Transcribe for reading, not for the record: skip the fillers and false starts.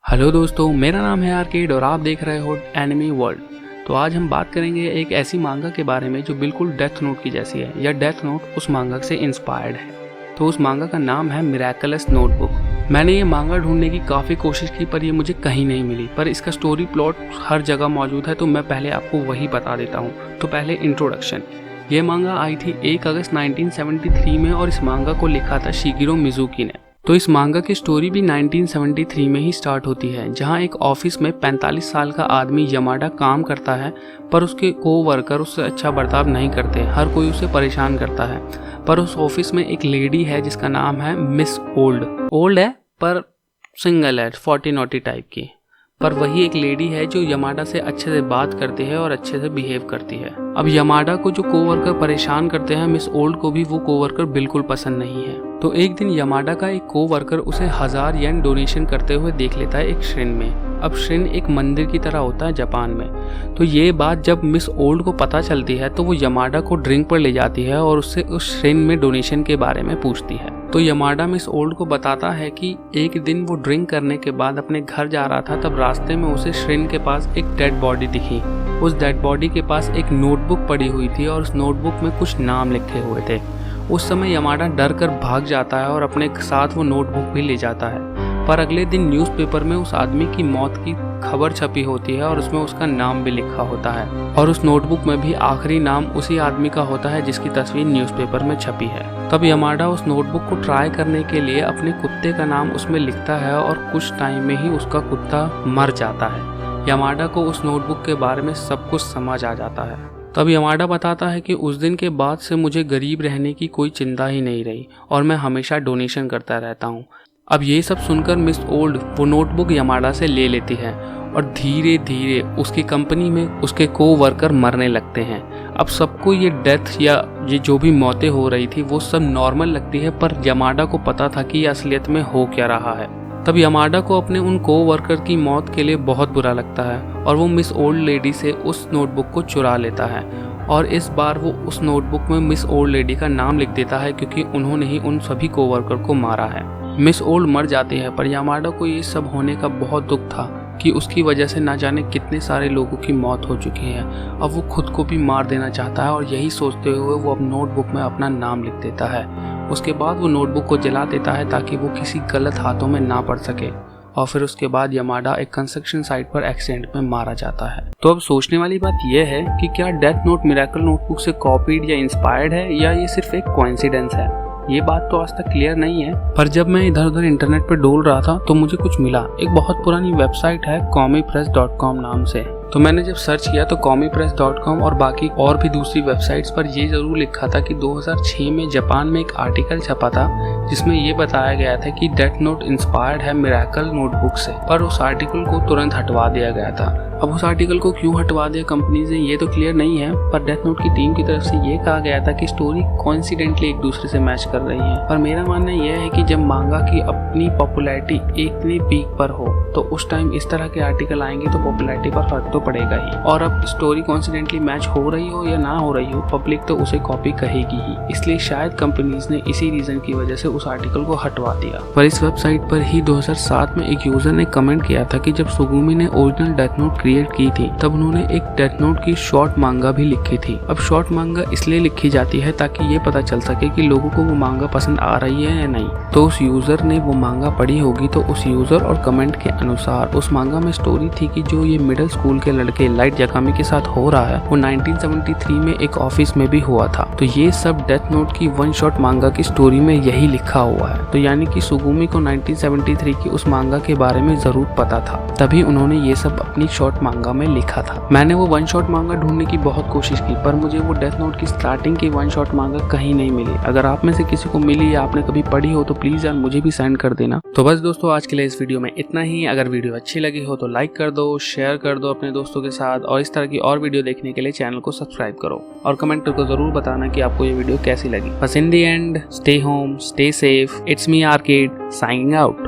Hello दोस्तों, मेरा नाम है आर्केड और आप देख रहे हो एनिमी वर्ल्ड। तो आज हम बात करेंगे एक ऐसी मांगा के बारे में जो बिल्कुल डेथ नोट की जैसी है, या डेथ नोट उस मांगा से इंस्पायर्ड है। तो उस मांगा का नाम है मिरेकलस नोटबुक। मैंने ये मांगा ढूंढने की काफ़ी कोशिश की पर ये मुझे कहीं नहीं मिली, पर इसका स्टोरी प्लॉट हर जगह मौजूद है, तो मैं पहले आपको वही बता देता हूँ। तो पहले इंट्रोडक्शन। ये मांगा आई थी 1 अगस्त 1973 में और इस मांगा को लिखा था शिगिरो मिजुकी ने। तो इस मांगा की स्टोरी भी 1973 में ही स्टार्ट होती है, जहां एक ऑफिस में 45 साल का आदमी यमाडा काम करता है, पर उसके कोवर्कर उससे अच्छा बर्ताव नहीं करते। हर कोई उसे परेशान करता है। पर उस ऑफिस में एक लेडी है जिसका नाम है मिस ओल्ड है पर सिंगल है, 40 नॉटी टाइप की। पर वही एक लेडी है जो यमाडा से अच्छे से बात करती है और अच्छे से बिहेव करती है। अब यमाडा को जो कोवर्कर परेशान करते हैं, मिस ओल्ड को भी वो कोवर्कर बिल्कुल पसंद नहीं है। तो एक दिन यमाडा का एक कोवर्कर उसे 1000 येन डोनेशन करते हुए देख लेता है एक श्रिन में। अब श्रिन एक मंदिर की तरह होता है जापान में। तो ये बात जब मिस ओल्ड को पता चलती है तो वो यमाडा को ड्रिंक पर ले जाती है और उससे उस श्रिन में डोनेशन के बारे में पूछती है। तो यमाडा मिस ओल्ड को बताता है कि एक दिन वो ड्रिंक करने के बाद अपने घर जा रहा था, तब रास्ते में उसे श्रिन के पास एक डेड बॉडी दिखी। उस डेड बॉडी के पास एक नोटबुक पड़ी हुई थी और उस नोटबुक में कुछ नाम लिखे हुए थे। उस समय यमाडा डर कर भाग जाता है और अपने साथ वो नोटबुक भी ले जाता है। पर अगले दिन न्यूज़पेपर में उस आदमी की मौत की खबर छपी होती है और उसमें उसका नाम भी लिखा होता है, और उस नोटबुक में भी आखिरी नाम उसी आदमी का होता है जिसकी तस्वीर न्यूज़पेपर में छपी है। तब यमाडा उस नोटबुक को ट्राई करने के लिए अपने कुत्ते का नाम उसमें लिखता है और कुछ टाइम में ही उसका कुत्ता मर जाता है। यमाडा को उस नोटबुक के बारे में सब कुछ समझ आ जाता है। तब यमाडा बताता है कि उस दिन के बाद से मुझे गरीब रहने की कोई चिंता ही नहीं रही और मैं हमेशा डोनेशन करता रहता हूँ। अब ये सब सुनकर मिस ओल्ड वो नोटबुक यमाडा से ले लेती है और धीरे धीरे उसकी कंपनी में उसके कोवर्कर मरने लगते हैं। अब सबको ये डेथ या ये जो भी मौतें हो रही थी वो सब नॉर्मल लगती है, पर यमाडा को पता था कि ये असलियत में हो क्या रहा है। तब यमाडा को अपने उन कोवर्कर की मौत के लिए बहुत बुरा लगता है और वो मिस ओल्ड लेडी से उस नोटबुक को चुरा लेता है। और इस बार वो उस नोटबुक में मिस ओल्ड लेडी का नाम लिख देता है, क्योंकि उन्होंने ही उन सभी कोवर्कर को मारा है। मिस ओल्ड मर जाती है, पर यमाडा को ये सब होने का बहुत दुख था कि उसकी वजह से ना जाने कितने सारे लोगों की मौत हो चुकी है। अब वो खुद को भी मार देना चाहता है और यही सोचते हुए वो अब नोटबुक में अपना नाम लिख देता है। उसके बाद वो नोटबुक को जला देता है ताकि वो किसी गलत हाथों में ना पड़ सके। और फिर उसके बाद यमाडा एक कंस्ट्रक्शन साइट पर एक्सीडेंट में मारा जाता है। तो अब सोचने वाली बात यह है कि क्या डेथ नोट मिरेकल नोटबुक से कॉपीड या इंस्पायर्ड है, या ये सिर्फ एक कोइंसिडेंस है। ये बात तो आज तक क्लियर नहीं है, पर जब मैं इधर उधर इंटरनेट पर डोल रहा था तो मुझे कुछ मिला। एक बहुत पुरानी वेबसाइट है comipress.com नाम से। तो मैंने जब सर्च किया तो comipress.com और बाकी और भी दूसरी वेबसाइट्स पर ये जरूर लिखा था कि 2006 में जापान में एक आर्टिकल छपा था जिसमें ये बताया गया था कि डेथ नोट इंस्पायर्ड है मिरेकल नोटबुक से, पर उस आर्टिकल को तुरंत हटवा दिया गया था। अब उस आर्टिकल को क्यों हटवा दिया कंपनीज ने ये तो क्लियर नहीं है, पर डेथ नोट की टीम की तरफ से ये कहा गया था कि स्टोरी कोइंसिडेंटली एक दूसरे से मैच कर रही है। पर मेरा मानना यह है कि जब मांगा की अपनी पॉपुलैरिटी इतनी पीक पर हो तो उस टाइम इस तरह के आर्टिकल आएंगे तो पॉपुलैरिटी पर फर्क तो पड़ेगा ही। और अब स्टोरी कोइंसिडेंटली मैच हो रही हो या ना हो रही हो, पब्लिक तो उसे कॉपी कहेगी ही। इसलिए शायद कंपनीज ने इसी रीजन की वजह से उस आर्टिकल को हटवा दिया। पर इस वेबसाइट पर ही 2007 में एक यूजर ने कमेंट किया था कि जब सुगुमी ने ओरिजिनल डेथ नोट क्रिएट की थी तब उन्होंने एक डेथ नोट की शॉर्ट मांगा भी लिखी थी। अब शॉर्ट मांगा इसलिए लिखी जाती है ताकि ये पता चल सके कि लोगों को वो मांगा पसंद आ रही है या नहीं। तो उस यूजर ने वो मांगा पढ़ी होगी, तो उस यूजर और कमेंट के अनुसार उस मांगा में स्टोरी थी कि जो ये मिडिल स्कूल के लड़के लाइट याकामी के साथ हो रहा है वो 1973 में एक ऑफिस में भी हुआ था। तो ये सब डेथ नोट की वन शॉट मांगा की स्टोरी में यही लिखा हुआ है। तो यानी कि सुगुमी को 1973 की उस मांगा के बारे में जरूर पता था, तभी उन्होंने ये सब अपनी शॉर्ट मांगा में लिखा था। मैंने वो वन शॉट मांगा ढूंढने की बहुत कोशिश की, पर मुझे वो डेथ नोट की स्टार्टिंग की वन शॉट मांगा कहीं नहीं मिली। अगर आप में से किसी को मिली या आपने कभी पढ़ी हो तो प्लीज यार मुझे भी सेंड कर देना। तो बस दोस्तों, आज के लिए इस वीडियो में इतना ही। अगर वीडियो अच्छी लगी हो तो लाइक कर दो, शेयर कर दो अपने दोस्तों के साथ, और इस तरह की और वीडियो देखने के लिए चैनल को सब्सक्राइब करो और कमेंट करके जरूर बताना कि आपको ये वीडियो कैसी लगी। बस in the end, stay home, stay safe, it's me arcade signing out.